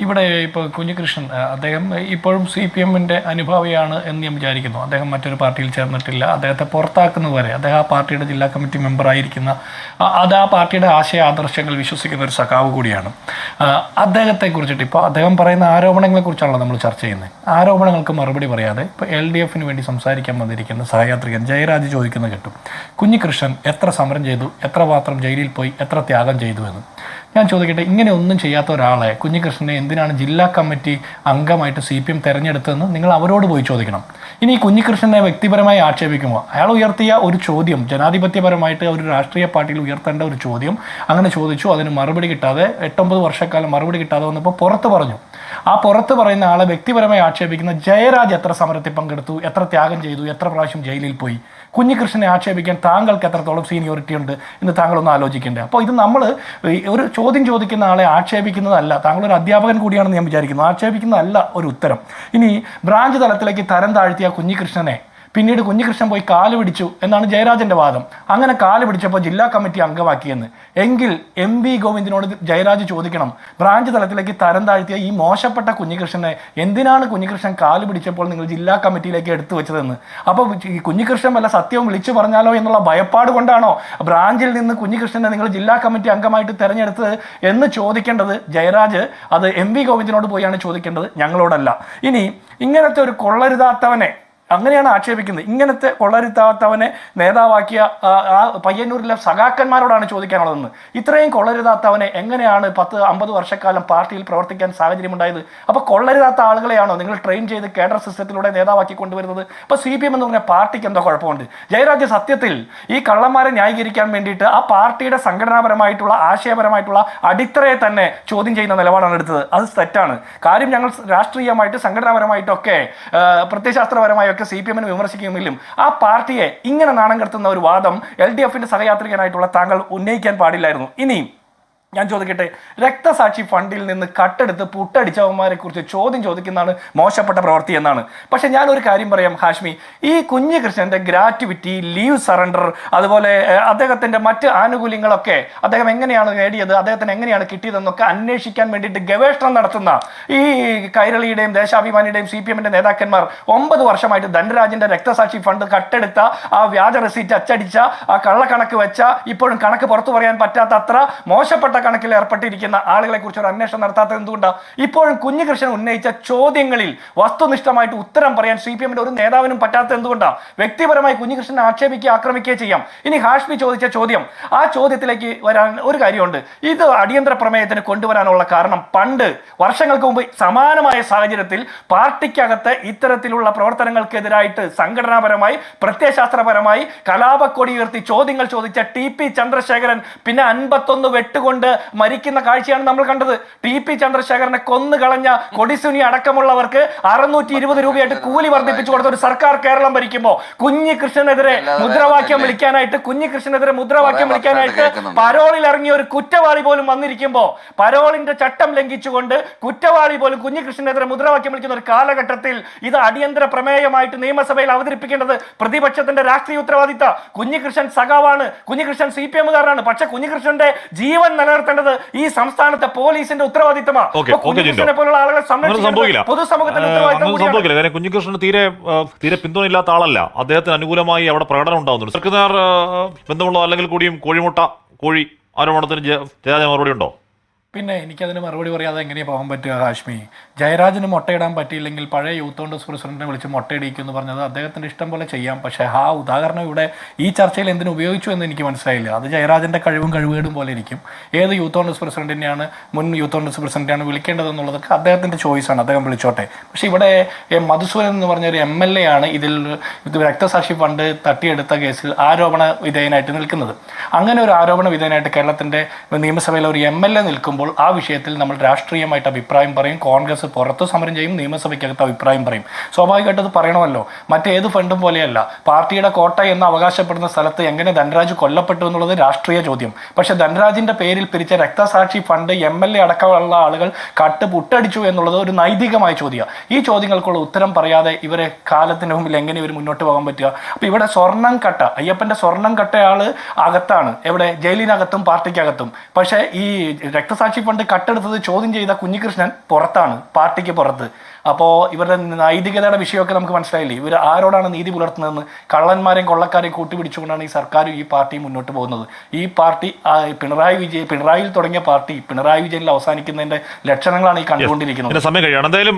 ഇവിടെ ഇപ്പോൾ കുഞ്ഞികൃഷ്ണൻ അദ്ദേഹം ഇപ്പോഴും CPM-ന്റെ അനുഭാവിയാണ് എന്ന് ഞാൻ വിചാരിക്കുന്നു. അദ്ദേഹം മറ്റൊരു പാർട്ടിയിൽ ചേർന്നിട്ടില്ല. അദ്ദേഹത്തെ പുറത്താക്കുന്നതുവരെ അദ്ദേഹം ആ പാർട്ടിയുടെ ജില്ലാ കമ്മിറ്റി മെമ്പറായിരിക്കുന്ന അത് ആ പാർട്ടിയുടെ ആശയ ആദർശങ്ങൾ വിശ്വസിക്കുന്ന ഒരു സഖാവ് കൂടിയാണ്. അദ്ദേഹത്തെ കുറിച്ചിട്ട് ഇപ്പോൾ അദ്ദേഹം പറയുന്ന ആരോപണങ്ങളെക്കുറിച്ചാണല്ലോ നമ്മൾ ചർച്ച ചെയ്യുന്നത്. ആരോപണങ്ങൾക്ക് മറുപടി പറയാതെ ഇപ്പോൾ LDF-ന് വേണ്ടി സംസാരിക്കാൻ വന്നിരിക്കുന്ന സഹയാത്രികൻ ജയരാജ് ചോദിക്കുന്നത് കേട്ടു, കുഞ്ഞികൃഷ്ണൻ എത്ര സമരം ചെയ്തു, എത്ര മാത്രം ജയിലിൽ പോയി, എത്ര ത്യാഗം ചെയ്തു എന്ന്. ഞാൻ ചോദിക്കട്ടെ, ഇങ്ങനെ ഒന്നും ചെയ്യാത്ത ഒരാളെ കുഞ്ഞികൃഷ്ണനെ എന്തിനാണ് ജില്ലാ കമ്മിറ്റി അംഗമായിട്ട് CPM തിരഞ്ഞെടുത്തതെന്ന് നിങ്ങൾ അവരോട് പോയി ചോദിക്കണം. ഇനി കുഞ്ഞികൃഷ്ണനെ വ്യക്തിപരമായി ആക്ഷേപിക്കുമ്പോൾ അയാൾ ഉയർത്തിയ ഒരു ചോദ്യം, ജനാധിപത്യപരമായിട്ട് ഒരു രാഷ്ട്രീയ പാർട്ടിയിൽ ഉയർത്തേണ്ട ഒരു ചോദ്യം അങ്ങനെ ചോദിച്ചു, അതിന് മറുപടി കിട്ടാതെ 8-9 വർഷക്കാലം മറുപടി കിട്ടാതെ വന്നപ്പോൾ പുറത്ത് പറഞ്ഞു. ആ പുറത്ത് പറയുന്ന ആളെ വ്യക്തിപരമായി ആക്ഷേപിക്കുന്ന ജയരാജ് എത്ര സമരത്തിൽ പങ്കെടുത്തു, എത്ര ത്യാഗം ചെയ്തു, എത്ര പ്രാവശ്യം ജയിലിൽ പോയി, കുഞ്ഞികൃഷ്ണനെ ആക്ഷേപിക്കാൻ താങ്കൾക്ക് എത്രത്തോളം സീനിയോറിറ്റി ഉണ്ട് എന്ന് താങ്കളൊന്ന് ആലോചിക്കേണ്ടത്. അപ്പോൾ ഇത് നമ്മൾ ഒരു ചോദ്യം ചോദിക്കുന്ന ആളെ ആക്ഷേപിക്കുന്നതല്ല, താങ്കളൊരു അധ്യാപകൻ കൂടിയാണെന്ന് ഞാൻ വിചാരിക്കുന്നു, ആക്ഷേപിക്കുന്നതല്ല ഒരു ഉത്തരം. ഇനി ബ്രാഞ്ച് തലത്തിലേക്ക് തരം താഴ്ത്തിയ കുഞ്ഞികൃഷ്ണനെ പിന്നീട് കുഞ്ഞികൃഷ്ണൻ പോയി കാല് പിടിച്ചു എന്നാണ് ജയരാജൻ്റെ വാദം. അങ്ങനെ കാല് പിടിച്ചപ്പോൾ ജില്ലാ കമ്മിറ്റി അംഗമാക്കിയെന്ന്. എങ്കിൽ MV ഗോവിന്ദനോട് ജയരാജ് ചോദിക്കണം, ബ്രാഞ്ച് തലത്തിലേക്ക് തരം താഴ്ത്തിയ ഈ മോശപ്പെട്ട കുഞ്ഞികൃഷ്ണനെ എന്തിനാണ് കുഞ്ഞികൃഷ്ണൻ കാല് പിടിച്ചപ്പോൾ നിങ്ങൾ ജില്ലാ കമ്മിറ്റിയിലേക്ക് എടുത്തു വെച്ചതെന്ന്. അപ്പോൾ ഈ കുഞ്ഞികൃഷ്ണൻ വല്ല സത്യവും വിളിച്ചു പറഞ്ഞാലോ എന്നുള്ള ഭയപ്പാട് കൊണ്ടാണോ ബ്രാഞ്ചിൽ നിന്ന് കുഞ്ഞികൃഷ്ണനെ നിങ്ങൾ ജില്ലാ കമ്മിറ്റി അംഗമായിട്ട് തിരഞ്ഞെടുത്തത് എന്ന് ചോദിക്കേണ്ടത് ജയരാജ് അത് MV ഗോവിന്ദനോട് പോയാണ് ചോദിക്കേണ്ടത്, ഞങ്ങളോടല്ല. ഇനി ഇങ്ങനത്തെ ഒരു കൊള്ളരുതാത്തവനെ അങ്ങനെയാണ് ആക്ഷേപിക്കുന്നത്. ഇങ്ങനത്തെ കൊള്ളരുതാത്തവനെ നേതാവാക്കിയ ആ പയ്യന്നൂരിലെ സഖാക്കന്മാരോടാണ് ചോദിക്കാനുള്ളതെന്ന്. ഇത്രയും കൊള്ളരുതാത്തവനെ എങ്ങനെയാണ് 10-50 വർഷക്കാലം പാർട്ടിയിൽ പ്രവർത്തിക്കാൻ സാഹചര്യമുണ്ടായത്? അപ്പോൾ കൊള്ളരുതാത്ത ആളുകളെയാണോ നിങ്ങൾ ട്രെയിൻ ചെയ്ത് കേഡർ സിസ്റ്റത്തിലൂടെ നേതാവാക്കി കൊണ്ടുവരുന്നത്? അപ്പോൾ CPM എന്ന് പറഞ്ഞ പാർട്ടിക്ക് എന്തോ കുഴപ്പമുണ്ട്. ജയരാജ് സത്യത്തിൽ ഈ കള്ളന്മാരെ ന്യായീകരിക്കാൻ വേണ്ടിയിട്ട് ആ പാർട്ടിയുടെ സംഘടനാപരമായിട്ടുള്ള ആശയപരമായിട്ടുള്ള അടിത്തറയെ തന്നെ ചോദ്യം ചെയ്യുന്ന നിലപാടാണ് എടുത്തത്. അത് തെറ്റാണ്. കാര്യം ഞങ്ങൾ രാഷ്ട്രീയമായിട്ട് സംഘടനാപരമായിട്ടൊക്കെ പ്രത്യയശാസ്ത്രപരമായി CPM-നെ വിമർശിക്കുമെങ്കിലും ആ പാർട്ടിയെ ഇങ്ങനെ നാണം കെടുത്തുന്ന ഒരു വാദം LDF-ന്റെ സഹയാത്രികനായിട്ടുള്ള താങ്കൾ ഉന്നയിക്കാൻ പാടില്ലായിരുന്നു. ഇനി ഞാൻ ചോദിക്കട്ടെ, രക്തസാക്ഷി ഫണ്ടിൽ നിന്ന് കട്ടെടുത്ത് പുട്ടടിച്ചവന്മാരെ കുറിച്ച് ചോദ്യം ചോദിക്കുന്നതാണ് മോശപ്പെട്ട പ്രവൃത്തി എന്നാണ്. പക്ഷെ ഞാനൊരു കാര്യം പറയാം ഹാഷ്മി, ഈ കുഞ്ഞികൃഷ്ണന്റെ ഗ്രാറ്റുവിറ്റി, ലീവ് സറണ്ടർ, അതുപോലെ അദ്ദേഹത്തിന്റെ മറ്റ് ആനുകൂല്യങ്ങളൊക്കെ അദ്ദേഹം എങ്ങനെയാണ് നേടിയത്, അദ്ദേഹത്തിന് എങ്ങനെയാണ് കിട്ടിയതെന്നൊക്കെ അന്വേഷിക്കാൻ വേണ്ടിയിട്ട് ഗവേഷണം നടത്തുന്ന ഈ കൈരളിയുടെയും ദേശാഭിമാനിയുടെയും CPM-ന്റെ നേതാക്കന്മാർ 9 വർഷമായിട്ട് ധനരാജിന്റെ രക്തസാക്ഷി ഫണ്ട് കട്ടെടുത്ത ആ വ്യാജ റെസീറ്റ് അച്ചടിച്ച ആ കള്ളക്കണക്ക് വെച്ച ഇപ്പോഴും കണക്ക് പുറത്തു പറയാൻ പറ്റാത്ത അത്ര മോശപ്പെട്ട കണക്കിൽ ഏർപ്പെട്ടിരിക്കുന്ന ആളുകളെ കുറിച്ച് ഒരു അന്വേഷണം നടത്താത്തത് എന്തുകൊണ്ടാണ്? ഇപ്പോഴും കുഞ്ഞികൃഷ്ണൻ ഉന്നയിച്ച ചോദ്യങ്ങളിൽ വസ്തുനിഷ്ഠമായിട്ട് ഉത്തരം പറയാൻ CPM-ന്റെ ഒരു നേതാവിനും പറ്റാത്തത് എന്തുകൊണ്ടാണ്? വ്യക്തിപരമായി കുഞ്ഞികൃഷ്ണനെ ആക്ഷേപിക്കുക, ആക്രമിക്കുകയോ ചെയ്യാം. ഇനി ഹാഷ്മി ചോദിച്ച ചോദ്യം, ആ ചോദ്യത്തിലേക്ക് വരാൻ ഒരു കാര്യമുണ്ട്. ഇത് അടിയന്തര പ്രമേയത്തിന് കൊണ്ടുവരാനുള്ള കാരണം, പണ്ട് വർഷങ്ങൾക്ക് മുമ്പ് സമാനമായ സാഹചര്യത്തിൽ പാർട്ടിക്കകത്ത് ഇത്തരത്തിലുള്ള പ്രവർത്തനങ്ങൾക്കെതിരായിട്ട് സംഘടനാപരമായി പ്രത്യയശാസ്ത്രപരമായി കലാപക്കൊടി ഉയർത്തി ചോദ്യങ്ങൾ ചോദിച്ച TP ചന്ദ്രശേഖരൻ പിന്നെ 51 വെട്ടുകൊണ്ട് മരിക്കുന്ന കാഴ്ചയാണ് നമ്മൾ കണ്ടത്. TP ചന്ദ്രശേഖരനെ കൊന്നു കളഞ്ഞ കൊടിസുനി അടക്കമുള്ളവർക്ക് 620 രൂപയായിട്ട് കൂലി വർദ്ധിപ്പിച്ചു കൊടുത്ത ഒരു സർക്കാർ കേരളം ഭരിക്കുമ്പോൾ കുഞ്ഞികൃഷ്ണനെതിരെ മുദ്രാവാക്യം വിളിക്കാനായിട്ട് പരോളിൽ ഇറങ്ങിയ ഒരു കുറ്റവാളി പോലും വന്നിരിക്കുമ്പോൾ, പരോളിന്റെ ചട്ടം ലംഘിച്ചുകൊണ്ട് കുറ്റവാളി പോലും കുഞ്ഞികൃഷ്ണനെതിരെ മുദ്രാവാക്യം വിളിക്കുന്ന ഒരു കാലഘട്ടത്തിൽ ഇത് അടിയന്തര പ്രമേയമായിട്ട് നിയമസഭയിൽ അവതരിപ്പിക്കേണ്ടത് പ്രതിപക്ഷത്തിന്റെ രാഷ്ട്രീയ ഉത്തരവാദിത്ത. കുഞ്ഞികൃഷ്ണൻ സഖാവാണ്, കുഞ്ഞികൃഷ്ണൻ CPM-കാരനാണ്. പക്ഷെ കുഞ്ഞികൃഷ്ണന്റെ ജീവൻ നിലനിർത്തേണ്ടത് ഈ സംസ്ഥാനത്തെ പോലീസിന്റെ ഉത്തരവാദിത്തമാണ്. പോലുള്ള ആളുകളെ സംരക്ഷിക്കുന്നത് പൊതുസമൂഹത്തിന്റെ ഉത്തരവാദിത്തം. കുഞ്ഞികൃഷ്ണന് തീരെ പിന്തുണയില്ലാത്ത ആളല്ല, അദ്ദേഹത്തിന് അനുകൂലമായി അവിടെ പ്രകടനം ഉണ്ടാവുന്നുണ്ട്. സർക്കാർ ബന്ധമുള്ള അല്ലെങ്കിൽ കൂടിയും കോഴി ആരോപണത്തിന് ജയരാജ് മറുപടി ഉണ്ടോ? പിന്നെ എനിക്കതിന് മറുപടി പറയാതെ എങ്ങനെയാണ് പോകാൻ പറ്റുക ഹാഷ്മി? ജയരാജിന് മുട്ടയിടാൻ പറ്റിയില്ലെങ്കിൽ പഴയ യൂത്ത് കോൺഗ്രസ് പ്രസിഡന്റിനെ വിളിച്ച് മുട്ടയിടിക്കും എന്ന് പറഞ്ഞത് അദ്ദേഹത്തിൻ്റെ ഇഷ്ടം പോലെ ചെയ്യാം. പക്ഷേ ആ ഉദാഹരണം ഇവിടെ ഈ ചർച്ചയിൽ എന്തിനു ഉപയോഗിച്ചു എന്ന് എനിക്ക് മനസ്സിലായില്ല. അത് ജയരാജൻ്റെ കഴിവുകേടും പോലെ ഇരിക്കും. ഏത് യൂത്ത് കോൺഗ്രസ് പ്രസിഡന്റിനെയാണ്, മുൻ യൂത്ത് കോൺഗ്രസ് പ്രസിഡന്റാണ് വിളിക്കേണ്ടതെന്നുള്ളതൊക്കെ അദ്ദേഹത്തിൻ്റെ ചോയ്സാണ്, അദ്ദേഹം വിളിച്ചോട്ടെ. പക്ഷേ ഇവിടെ മധുസൂദൻ എന്ന് പറഞ്ഞൊരു MLA ആണ് ഇത് രക്തസാക്ഷി ഫണ്ട് തട്ടിയെടുത്ത കേസിൽ ആരോപണ വിധേയനായിട്ട് നിൽക്കുന്നത്. അങ്ങനെ ഒരു ആരോപണ വിധേയനായിട്ട് കേരളത്തിൻ്റെ നിയമസഭയിൽ ഒരു MLA നിൽക്കുമ്പോൾ ആ വിഷയത്തിൽ നമ്മൾ രാഷ്ട്രീയമായിട്ട് അഭിപ്രായം പറയും. കോൺഗ്രസ് പുറത്ത് സമരം ചെയ്യും, നിയമസഭയ്ക്കകത്ത് അഭിപ്രായം പറയും. സ്വാഭാവികമായിട്ട് അത് പറയണമല്ലോ. മറ്റേത് ഫണ്ടും പോലെയല്ല. പാർട്ടിയുടെ കോട്ട എന്ന് അവകാശപ്പെടുന്ന സ്ഥലത്ത് എങ്ങനെ ധനരാജ് കൊല്ലപ്പെട്ടു എന്നുള്ളത് രാഷ്ട്രീയ ചോദ്യം. പക്ഷെ ധനരാജിന്റെ പേരിൽ പിരിച്ച രക്തസാക്ഷി ഫണ്ട് MLA അടക്കമുള്ള ആളുകൾ പുട്ടടിച്ചു എന്നുള്ളത് ഒരു നൈതികമായ ചോദ്യമാണ്. ഈ ചോദ്യങ്ങൾക്കുള്ള ഉത്തരം പറയാതെ ഇവരെ കാലത്തിന് മുമ്പിൽ എങ്ങനെ ഇവർ മുന്നോട്ട് പോകാൻ പറ്റുക? അപ്പോൾ ഇവിടെ സ്വർണം കട്ട, അയ്യപ്പന്റെ സ്വർണം കട്ടയാള് അകത്താണ്, എവിടെ? ജയിലിനകത്തും പാർട്ടിക്കകത്തും. പക്ഷേ ഈ രക്തസാക്ഷി മനസാക്ഷി ഫണ്ട് കട്ടെടുത്തത് ചോദ്യം ചെയ്ത കുഞ്ഞികൃഷ്ണൻ പുറത്താണ്, പാർട്ടിക്ക് പുറത്ത്. അപ്പോൾ ഇവരുടെ നൈതികതയുടെ വിഷയമൊക്കെ നമുക്ക് മനസ്സിലായില്ലേ, ഇവർ ആരോടാണ് നീതി പുലർത്തുന്നതെന്ന്. കള്ളന്മാരെയും കൊള്ളക്കാരെയും കൂട്ടിപ്പിടിച്ചുകൊണ്ടാണ് ഈ സർക്കാരും ഈ പാർട്ടിയും മുന്നോട്ട് പോകുന്നത്. ഈ പാർട്ടി പിണറായിയിൽ തുടങ്ങിയ പാർട്ടി പിണറായി വിജയനിൽ അവസാനിക്കുന്നതിന്റെ ലക്ഷണങ്ങളാണ് ഈ കണ്ടുകൊണ്ടിരിക്കുന്നത്. സമയം കഴിയാണ്. എന്തായാലും